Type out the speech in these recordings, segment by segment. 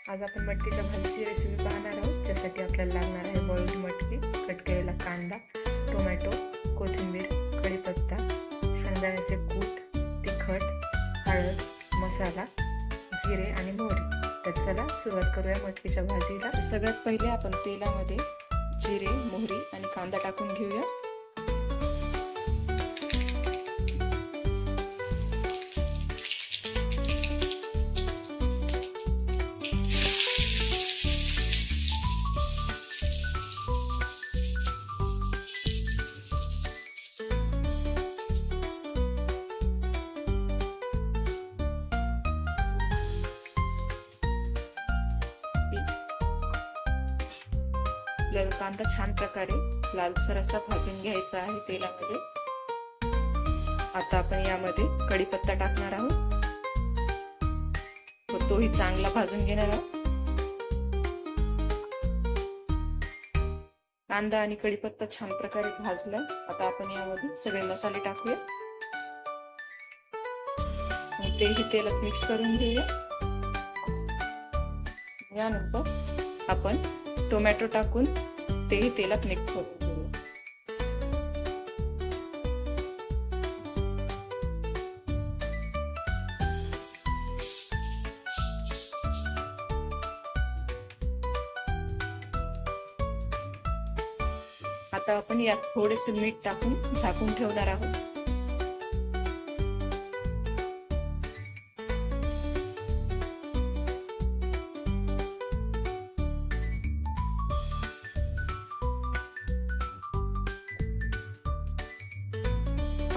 आज आपण मटकीच्या भाजीची रेसिपी पाहणार आहोत. त्यासाठी आपल्याला लागणार आहे बॉइल्ड मटकी, कट केलेला कांदा, टोमॅटो, कोथिंबीर, कढीपत्ता, शेंगदाण्याचे कूट, तिखट, हळद, मसाला, जिरे आणि मोहरी. तर चला सुरुवात करूया मटकीच्या भाजीला. सगळ्यात पहिले आपण तेलामध्ये जिरे, मोहरी आणि कांदा टाकून घेऊया. आपल्याला कांदा छान प्रकारे लालसर असा भाजून घ्यायचा आहे तेलामध्ये. आता आपण यामध्ये कढीपत्ता टाकणार आहोत व तोही चांगला भाजून घेणार आहोत. कांदा आणि कढीपत्ता छान प्रकारे भाजला. आता आपण यामध्ये सगळे मसाले टाकूया आणि तेही तेलात मिक्स करून घेऊया. यानंतर आपण टोमॅटो टाकून तेही तेलात मिक्स करून घेऊया. आता आपण यात थोडेसे मीठ टाकून झाकून ठेवणार आहोत.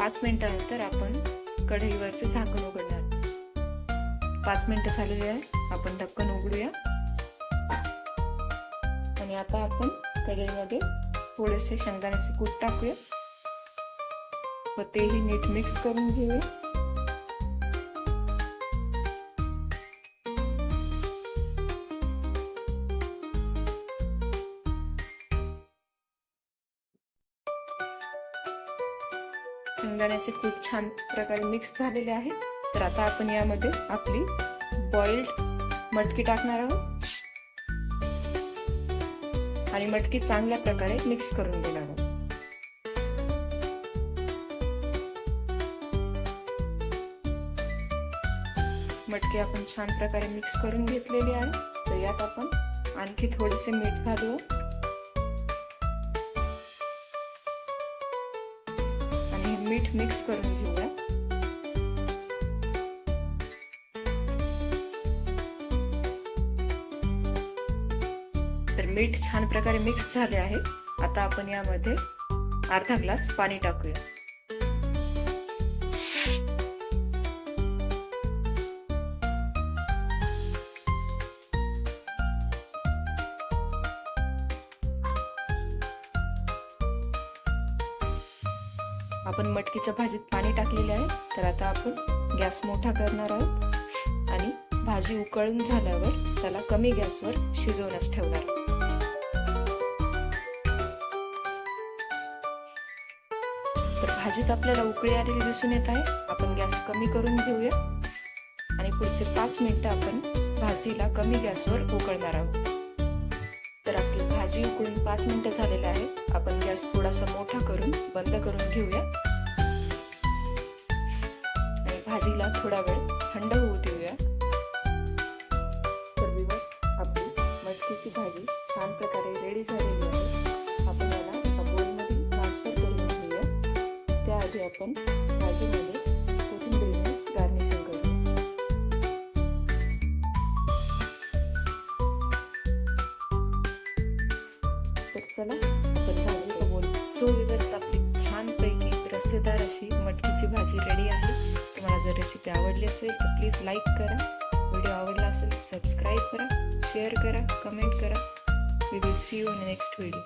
5 मिनिटांनंतर आपण कढईवरचे झाकण उघडणार. 5 मिनिटं झालेली आहे. आपण ढक्कन उघडूया आणि आता आपण कढईमध्ये थोडेसे शेंगदाण्याचे कूट टाकूया व तेही नीट मिक्स करून घेऊया. शेंगदाण्याचे कूट छान प्रकारे मिक्स झालेले आहे. तर आता आपण यामध्ये आपली बॉइल्ड मटकी टाकणार आहोत आणि मटकी चांगल्या प्रकारे मिक्स करून घेणार आहोत. मटकी आपण छान प्रकारे मिक्स करून घेतलेली आहे. तर यात आपण आणखी थोडेसे मीठ घालू आणि मीठ मिक्स करून घेऊया. तर मीठ छान प्रकारे मिक्स झाले आहे. आता आपण यामध्ये अर्धा ग्लास पाणी टाकूया. आपण मटकीच्या भाजीत पाणी टाकलेले आहे. तर आता आपण गॅस मोठा करणार आहोत आणि भाजी उकळून झाल्यावर त्याला कमी गॅसवर शिजवण्यास ठेवणार. तर भाजीत आपल्याला उकळी आलेली दिसून येत आहे. आपण गॅस कमी करून घेऊया आणि पुढचे 5 मिनिटं आपण भाजीला कमी गॅसवर उकळणार आहोत. तर आपली भाजी उकळून 5 मिनिटं झालेले आहे. आपण गॅस थोडासा मोठा करून बंद करून घेऊया आणि भाजीला थोडा वेळ थंड होऊ देऊया. तर व्ह्यूअर्स, आपली मटकीची भाजी छान प्रकारे रेडी झालेली आहे. आपण याला एका बोलमध्ये ट्रान्सफर करून घेऊया. त्याआधी आपण भाजीमध्ये कोथिंबीरीने गार्निशिंग करूया. तर चला आपण भाजीला बोलू. सो व्ह्यूअर्स, आपली छानपैकी रस्सेदार अशी मटकीची भाजी रेडी आहे. तुम्हाला जर रेसिपी आवडली असेल तर प्लीज लाईक करा. व्हिडिओ आवडला असेल तर सबस्क्राईब करा, शेअर करा, कमेंट करा. We will see you in next video.